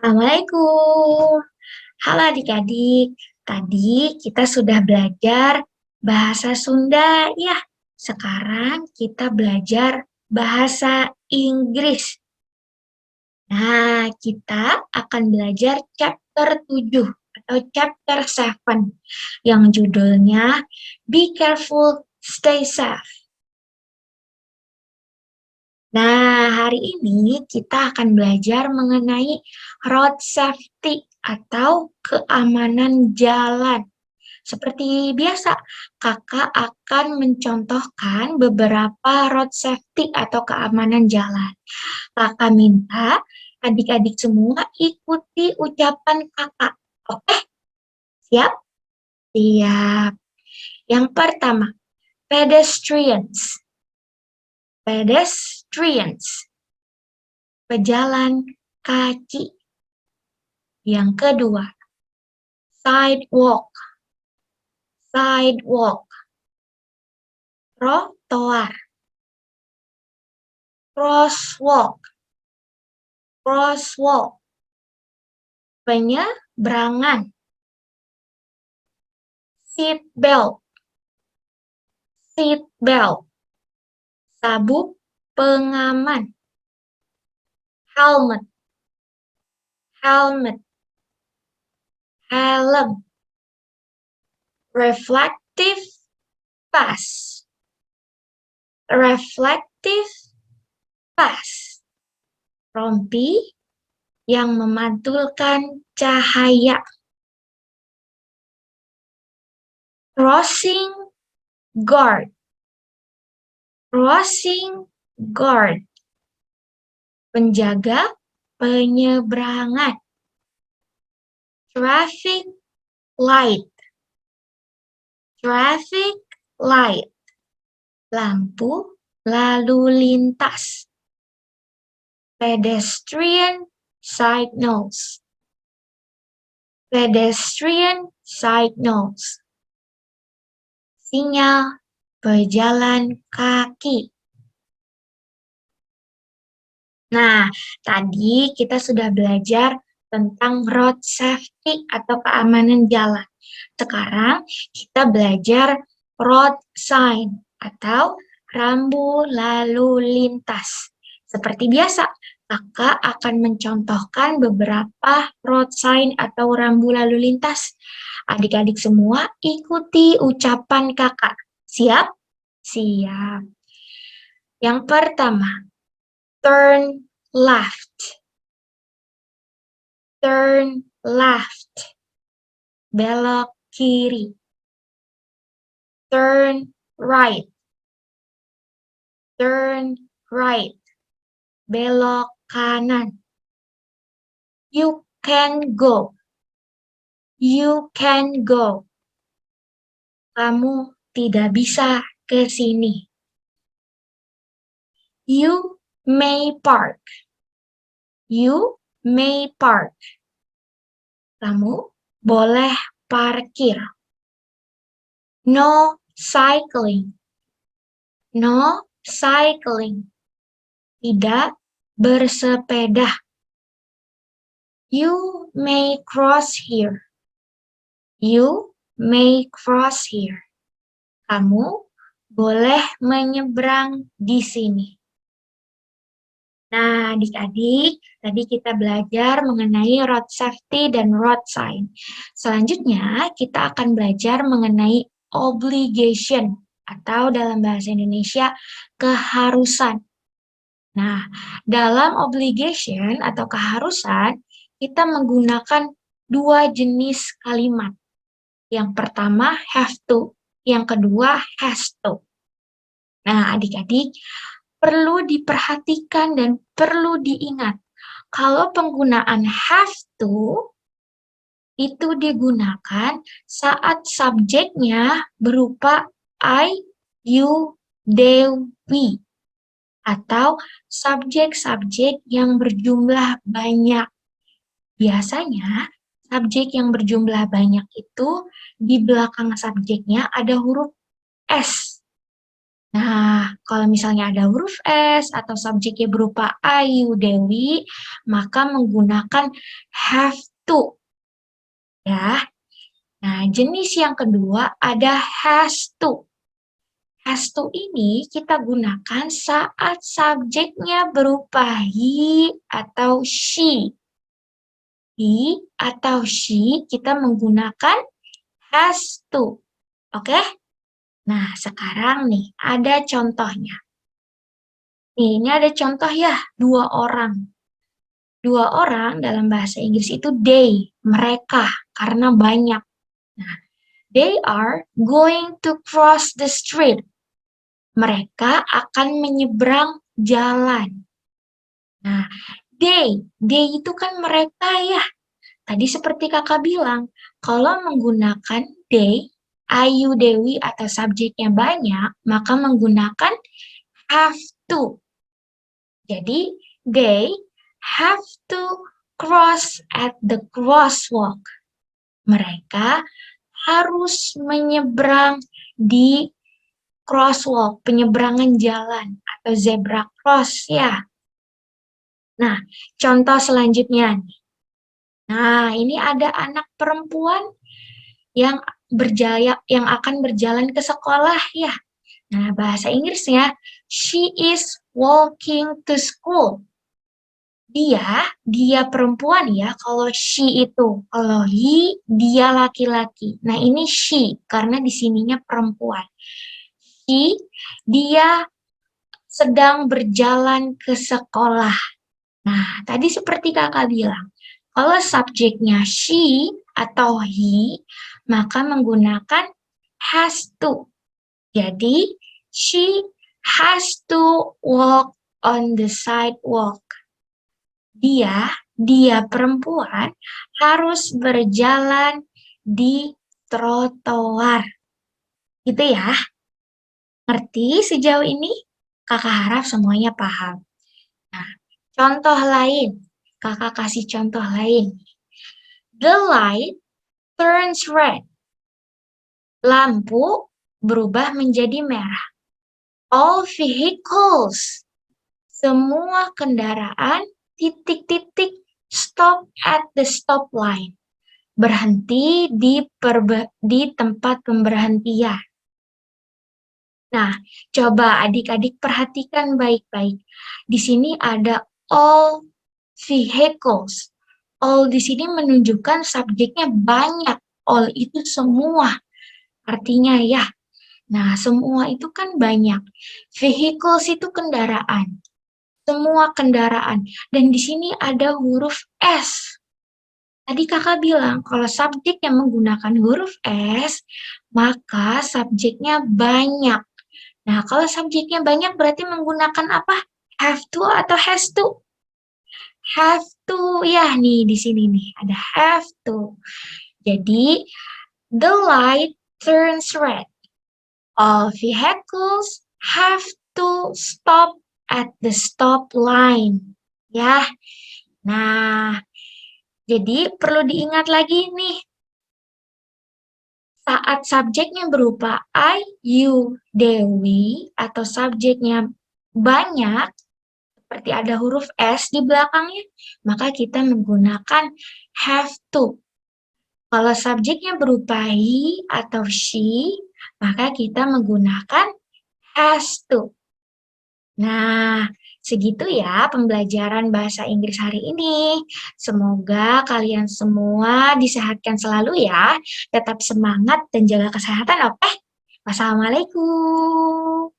Assalamualaikum. Halo adik-adik. Tadi kita sudah belajar bahasa Sunda ya. Sekarang kita belajar bahasa Inggris. Nah, kita akan belajar chapter 7 atau chapter 7 yang judulnya Be Careful, Stay Safe. Nah, hari ini kita akan belajar mengenai road safety atau keamanan jalan. Seperti biasa, kakak akan mencontohkan beberapa road safety atau keamanan jalan. Kakak minta adik-adik semua ikuti ucapan kakak. Oke, siap? Siap. Yang pertama, pedestrians. Pedestrians. Pejalan kaki. Yang kedua, sidewalk. Sidewalk. Trotoar. Crosswalk. Crosswalk. Penyeberangan. Seat belt. Seat belt. Sabuk pengaman. Helmet. Helmet. Helm. Reflective pass. Reflective pass. Rompi yang memantulkan cahaya. Crossing guard. Crossing guard. Penjaga penyeberangan. Traffic light. Traffic light. Lampu lalu lintas. Pedestrian signals. Pedestrian signals. Sinyal pejalan kaki. Nah, tadi kita sudah belajar tentang road safety atau keamanan jalan. Sekarang kita belajar road sign atau rambu lalu lintas. Seperti biasa, kakak akan mencontohkan beberapa road sign atau rambu lalu lintas. Adik-adik semua ikuti ucapan kakak. Siap? Siap. Yang pertama, turn left. Turn left. Belok kiri. Turn right. Turn right. Belok kanan. You can go. You can go. Kamu tidak bisa ke sini. You may park. You may park. Kamu boleh parkir. No cycling. No cycling. Tidak bersepeda. You may cross here. You may cross here. Kamu boleh menyeberang di sini. Nah, adik-adik, tadi kita belajar mengenai road safety dan road sign. Selanjutnya, kita akan belajar mengenai obligation atau dalam bahasa Indonesia, keharusan. Nah, dalam obligation atau keharusan, kita menggunakan dua jenis kalimat. Yang pertama, have to. Yang kedua, has to. Nah, adik-adik, perlu diperhatikan dan perlu diingat. Kalau penggunaan have to, itu digunakan saat subjeknya berupa I, you, they, we. Atau subjek-subjek yang berjumlah banyak. Biasanya, subjek yang berjumlah banyak itu di belakang subjeknya ada huruf S. Nah, kalau misalnya ada huruf S atau subjeknya berupa Ayu Dewi, maka menggunakan have to, ya. Nah, jenis yang kedua ada has to. Has to ini kita gunakan saat subjeknya berupa he atau she. He atau she kita menggunakan has to. Oke? Nah, sekarang nih ada contohnya. Nih, ini ada contoh ya, dua orang. Dua orang dalam bahasa Inggris itu they, mereka, karena banyak. Nah, they are going to cross the street. Mereka akan menyeberang jalan. Nah, they itu kan mereka ya. Tadi seperti kakak bilang, kalau menggunakan they, Ayu Dewi atau subjeknya banyak, maka menggunakan have to. Jadi, they have to cross at the crosswalk. Mereka harus menyeberang di crosswalk, penyeberangan jalan atau zebra cross ya. Nah, contoh selanjutnya. Nah, ini ada anak perempuan yang yang akan berjalan ke sekolah ya. Nah, bahasa Inggrisnya she is walking to school. Dia perempuan ya, kalau she itu. Kalau he, dia laki-laki. Nah, ini she, karena di sininya perempuan. She, dia sedang berjalan ke sekolah. Nah, tadi seperti kakak bilang, kalau subjeknya she atau he, maka menggunakan has to. Jadi, she has to walk on the sidewalk. Dia perempuan harus berjalan di trotoar. Gitu ya. Ngerti sejauh ini? Kakak harap semuanya paham. Nah, contoh lain. Kakak kasih contoh lain. The light turns red. Lampu berubah menjadi merah. All vehicles. Semua kendaraan titik-titik stop at the stop line. Berhenti di tempat pemberhentian. Nah, coba adik-adik perhatikan baik-baik. Di sini ada all vehicles. All di sini menunjukkan subjeknya banyak. All itu semua. Artinya ya. Nah, semua itu kan banyak. Vehicles itu kendaraan. Semua kendaraan. Dan di sini ada huruf S. Tadi kakak bilang, kalau subjek yang menggunakan huruf S, maka subjeknya banyak. Nah, kalau subjeknya banyak berarti menggunakan apa? Have to atau has to? Have to, ya nih di sini nih, ada have to. Jadi, the light turns red. All vehicles have to stop at the stop line. Ya, nah, jadi perlu diingat lagi nih, saat subjeknya berupa I, you, Dewi, atau subjeknya banyak, seperti ada huruf S di belakangnya, maka kita menggunakan have to. Kalau subjeknya berupa he atau she, maka kita menggunakan has to. Nah, segitu ya pembelajaran bahasa Inggris hari ini. Semoga kalian semua disehatkan selalu ya. Tetap semangat dan jaga kesehatan, oke? Wassalamualaikum.